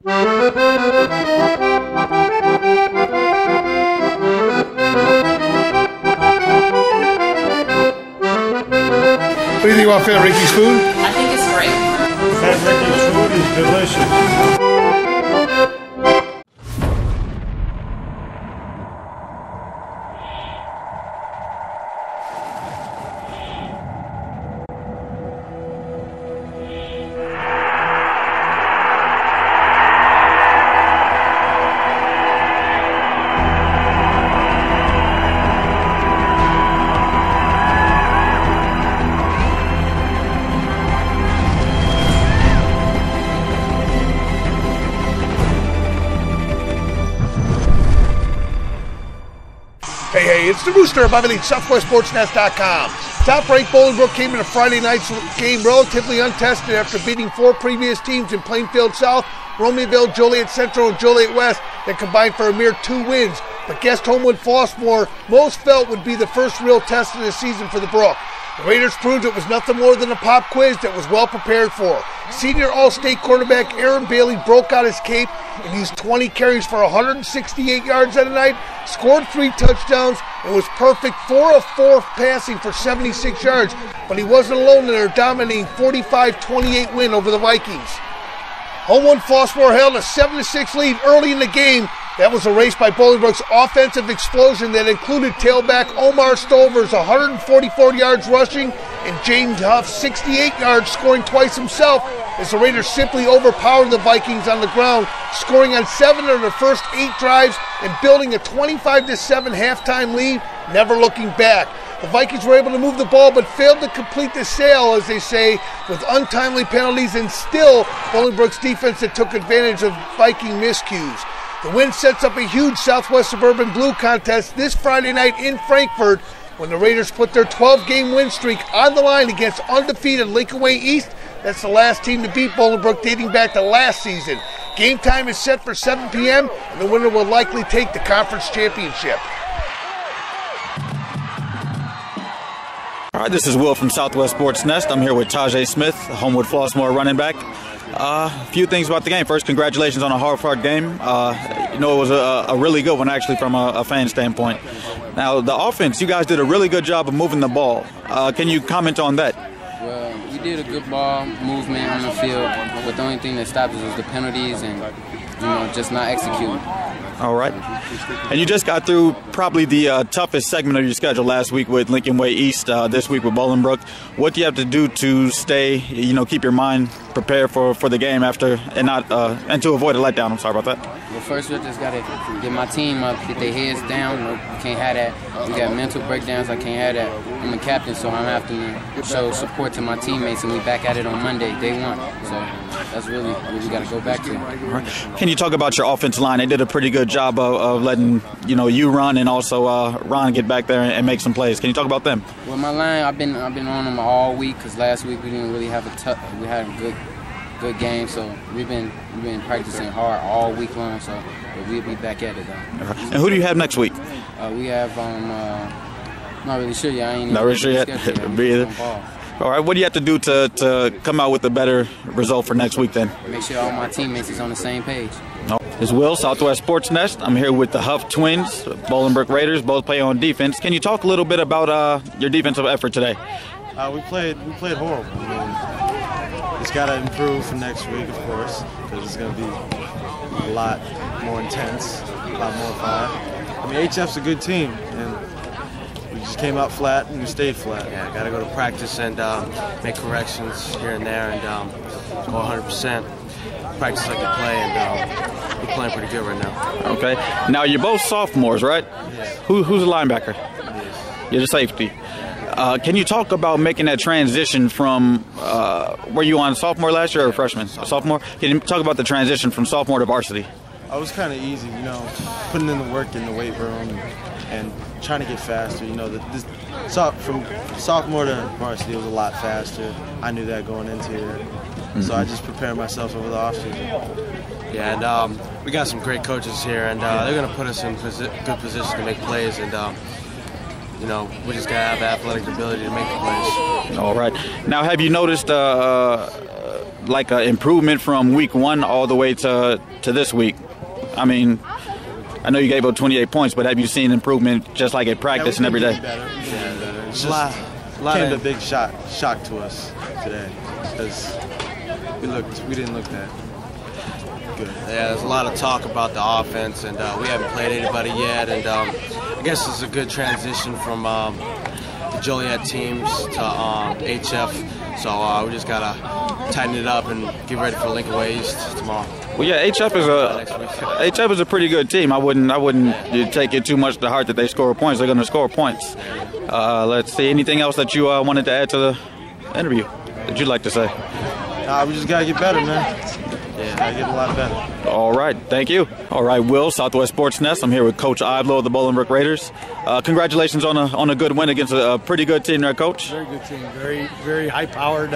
What do you think about Fat Ricky's food? I think it's great. Fat Ricky's food is delicious. Hey, it's the Rooster of Bailey, SouthwestSportsNet.com. Top-ranked Bolingbrook came into Friday night's game relatively untested after beating 4 previous teams in Plainfield South, Romeoville, Joliet Central, and Joliet West that combined for a mere 2 wins. But guest Homewood Flossmoor most felt would be the first real test of the season for the Brook. The Raiders proved it was nothing more than a pop quiz that was well prepared for. Senior All-State quarterback Aaron Bailey broke out his cape and used 20 carries for 168 yards that night, scored 3 touchdowns, and was perfect 4 of 4 passing for 76 yards. But he wasn't alone in their dominating 45-28 win over the Vikings. Homewood Flossmoor held a 7-6 lead early in the game. That was erased by Bolingbrook's offensive explosion that included tailback Omar Stover's 144 yards rushing and Jaden Huff 68 yards scoring twice himself as the Raiders simply overpowered the Vikings on the ground, scoring on 7 of their first 8 drives and building a 25-7 halftime lead, never looking back. The Vikings were able to move the ball but failed to complete the sale, as they say, with untimely penalties and still Bolingbrook's defense that took advantage of Viking miscues. The win sets up a huge Southwest Suburban Blue contest this Friday night in Frankfort when the Raiders put their 12-game win streak on the line against undefeated Lincoln Way East. That's the last team to beat Bolingbrook dating back to last season. Game time is set for 7 p.m. and the winner will likely take the conference championship. All right, this is Will from Southwest Sports Nest. I'm here with Tajay Smith, Homewood Flossmoor running back. A few things about the game. First, congratulations on a hard-fought game. It was a really good one, actually, from a fan standpoint. Now, the offense, you guys did a really good job of moving the ball. Can you comment on that? Well, we did a good ball movement on the field, but the only thing that stopped us was the penalties and, just not executing. All right. And you just got through probably the toughest segment of your schedule last week with Lincoln Way East, this week with Bolingbrook. What do you have to do to stay, keep your mind prepared for the game after and to avoid a letdown? I'm sorry about that. Well, first we just got to get my team up, get their heads down. We can't have that. We got mental breakdowns. I can't have that. I'm a captain, so I'm going to have to show support to my teammates, and we back at it on Monday, day 1. So that's really what we got to go back to. All right. Can you talk about your offensive line? They did a pretty good job of letting you run and also Ron get back there and make some plays. Can you talk about them? Well, my line, I've been on them all week because last week we didn't really have we had a good game, so we've been practicing hard all week long. So we'll be back at it though. Right. And who do you have next week? We have not really sure yet. I ain't not really sure yet. Me either. All right, what do you have to do to come out with a better result for next week then? Make sure all my teammates is on the same page. It's Will, Southwest Sports Nest. I'm here with the Huff Twins, Bolingbrook Raiders, both play on defense. Can you talk a little bit about your defensive effort today? We played horrible. It's got to improve for next week, of course, because it's going to be a lot more intense, a lot more fire. HF's a good team, and we just came out flat and we stayed flat. Yeah, got to go to practice and make corrections here and there and go 100%. Practice like you play, and we're playing pretty good right now. Okay. Now, you're both sophomores, right? Yeah. Who's the linebacker? Yes. You're the safety. Can you talk about making that transition from, were you on sophomore last year or freshman? Sophomore? Can you talk about the transition from sophomore to varsity? It was kind of easy, putting in the work in the weight room and trying to get faster. From sophomore to varsity, it was a lot faster. I knew that going into it. So I just prepared myself over the offseason. Yeah, and we got some great coaches here, and they're going to put us in good position to make plays, and we just got to have athletic ability to make the plays. All right. Now, have you noticed like an improvement from week 1 all the way to this week? I mean, I know you gave up 28 points, but have you seen improvement just like at practice and every day? It's just a lot of a big shock to us today because we didn't look that good. Yeah, there's a lot of talk about the offense, and we haven't played anybody yet. And I guess it's a good transition from the Joliet teams to HF. So we just gotta tighten it up and get ready for Lincoln Way East tomorrow. Well, yeah, HF is a pretty good team. I wouldn't take it too much to heart that they score points. They're going to score points. Let's see. Anything else that you wanted to add to the interview that you'd like to say? We just gotta get better, man. Yeah, gotta get a lot better. All right, thank you. All right, Will, Southwest Sports Nest. I'm here with Coach Ivlo of the Bolingbrook Raiders. Congratulations on a good win against a pretty good team there, Coach. Very good team. Very, very high-powered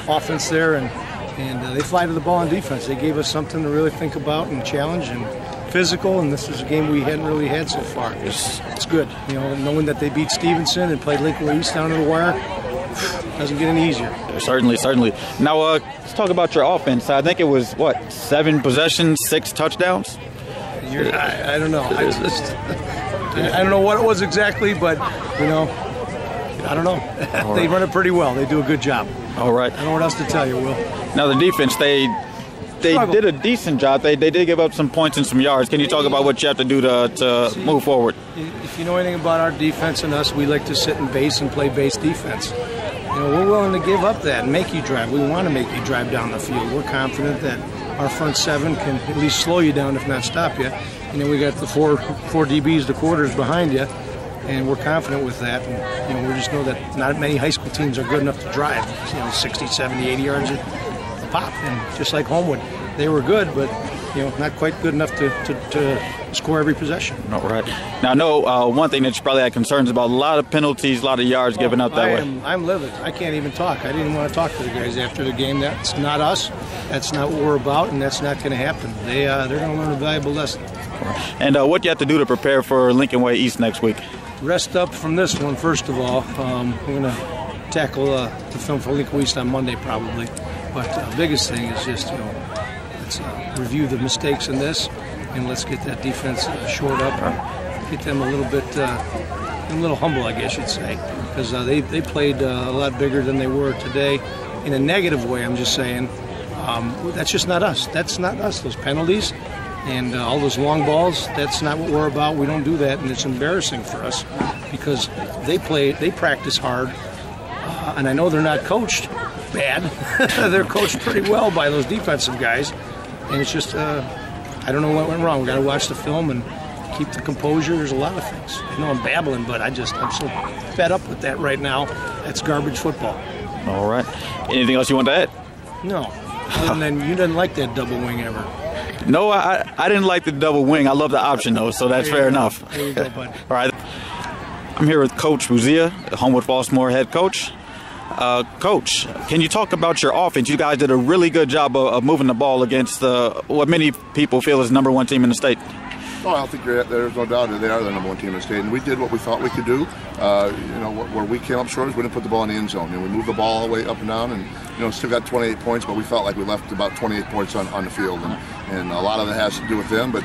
offense there, and they fly to the ball on defense. They gave us something to really think about and challenge and physical, and this is a game we hadn't really had so far. It's good. You know, knowing that they beat Stevenson and played Lincoln Way East down to the wire doesn't get any easier. Certainly. Now, let's talk about your offense. I think it was, 7 possessions, 6 touchdowns? I don't know. I don't know what it was exactly, but, you know, I don't know. They run it pretty well. They do a good job. All right. I don't know what else to tell you, Will. Now, the defense, they did a decent job. They did give up some points and some yards. Can you talk about what you have to do to move forward? If you know anything about our defense and us, we like to sit in base and play base defense. You know, we're willing to give up that and make you drive. We want to make you drive down the field. We're confident that our front 7 can at least slow you down, if not stop you. And then we got the four DBs, the quarters behind you, and we're confident with that. And, you know, we just know that not many high school teams are good enough to drive, 60, 70, 80 yards a pop. And just like Homewood, they were good, but not quite good enough to score every possession. All right. Now, I know one thing that you probably had concerns about, a lot of penalties, a lot of yards given up that way. I'm livid. I can't even talk. I didn't want to talk to the guys after the game. That's not us. That's not what we're about, and that's not going to happen. They're going to learn a valuable lesson. And what you have to do to prepare for Lincoln Way East next week? Rest up from this one, first of all. We're going to tackle the film for Lincoln Way East on Monday probably. But the biggest thing is just, let's review the mistakes in this, and let's get that defense shored up and get them a little humble, I guess you'd say, because they played a lot bigger than they were today. In a negative way, I'm just saying. That's just not us. That's not us. Those penalties and all those long balls, that's not what we're about. We don't do that, and it's embarrassing for us because they practice hard, and I know they're not coached bad. They're coached pretty well by those defensive guys, and it's just I don't know what went wrong. We got to watch the film and keep the composure. There's a lot of things. I know I'm babbling, but I'm so fed up with that right now. That's garbage football. All right. Anything else you want to add? No. Other than you didn't like that double wing ever. No, I didn't like the double wing. I love the option, though, so that's fair enough. There you go, bud. All right. I'm here with Coach Buzia, Homewood Flossmoor head coach. Coach, can you talk about your offense? You guys did a really good job of moving the ball against what many people feel is the #1 team in the state. Oh, I don't think there's no doubt that they are the #1 team in the state, and we did what we thought we could do. Where we came up short is we didn't put the ball in the end zone. We moved the ball all the way up and down, and still got 28 points, but we felt like we left about 28 points on the field, and a lot of it has to do with them. But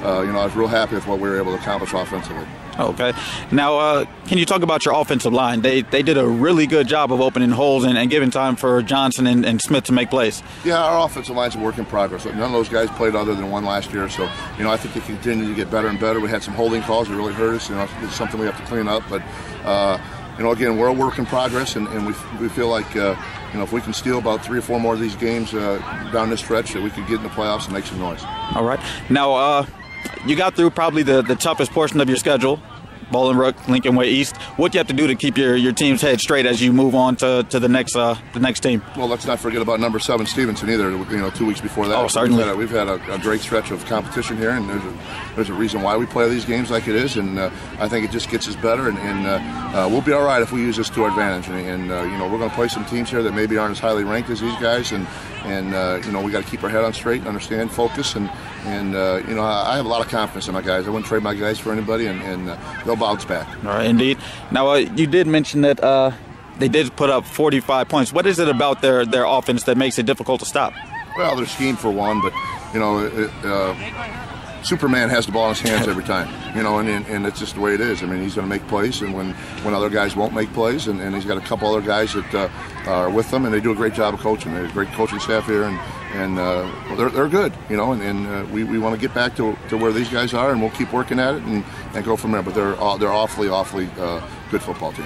I was real happy with what we were able to accomplish offensively. Okay. Now, can you talk about your offensive line? They did a really good job of opening holes and giving time for Johnson and Smith to make plays. Yeah, our offensive line's a work in progress. None of those guys played other than one last year, so I think they continue to get better and better. We had some holding calls that really hurt us. It's something we have to clean up. But again, we're a work in progress, and we feel like if we can steal about 3 or 4 more of these games down this stretch, that we could get in the playoffs and make some noise. All right. Now, you got through probably the toughest portion of your schedule, Bolingbrook, Lincoln Way East. What do you have to do to keep your team's head straight as you move on to the next team? Well, let's not forget about number 7 Stevenson either. 2 weeks before that, oh, certainly. We've had a great stretch of competition here, and there's a reason why we play these games like it is, and I think it just gets us better, and we'll be all right if we use this to our advantage. And we're going to play some teams here that maybe aren't as highly ranked as these guys, and we got to keep our head on straight, understand, focus, and I have a lot of confidence in my guys. I wouldn't trade my guys for anybody, and they'll bounce back. All right, indeed. Now, you did mention that they did put up 45 points. What is it about their offense that makes it difficult to stop? Well, their scheme for one, but Superman has the ball in his hands every time, and it's just the way it is. I mean, he's going to make plays, and when other guys won't make plays, and he's got a couple other guys that are with them, and they do a great job of coaching. There's a great coaching staff here, and they're good, and we want to get back to where these guys are, and we'll keep working at it and go from there. But they're awfully good football team.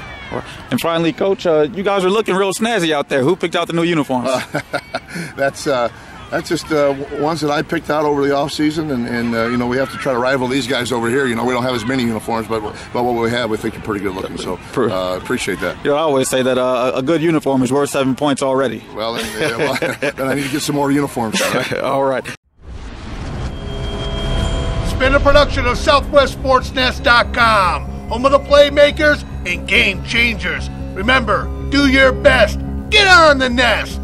And finally, Coach, you guys are looking real snazzy out there. Who picked out the new uniforms? That's just ones that I picked out over the off season, and we have to try to rival these guys over here. We don't have as many uniforms, but what we have, we think are pretty good looking. So appreciate that. I always say that a good uniform is worth 7 points already. Well, then I need to get some more uniforms. Right? All right. It's been a production of SouthwestSportsNest.com, home of the playmakers and game changers. Remember, do your best. Get on the nest.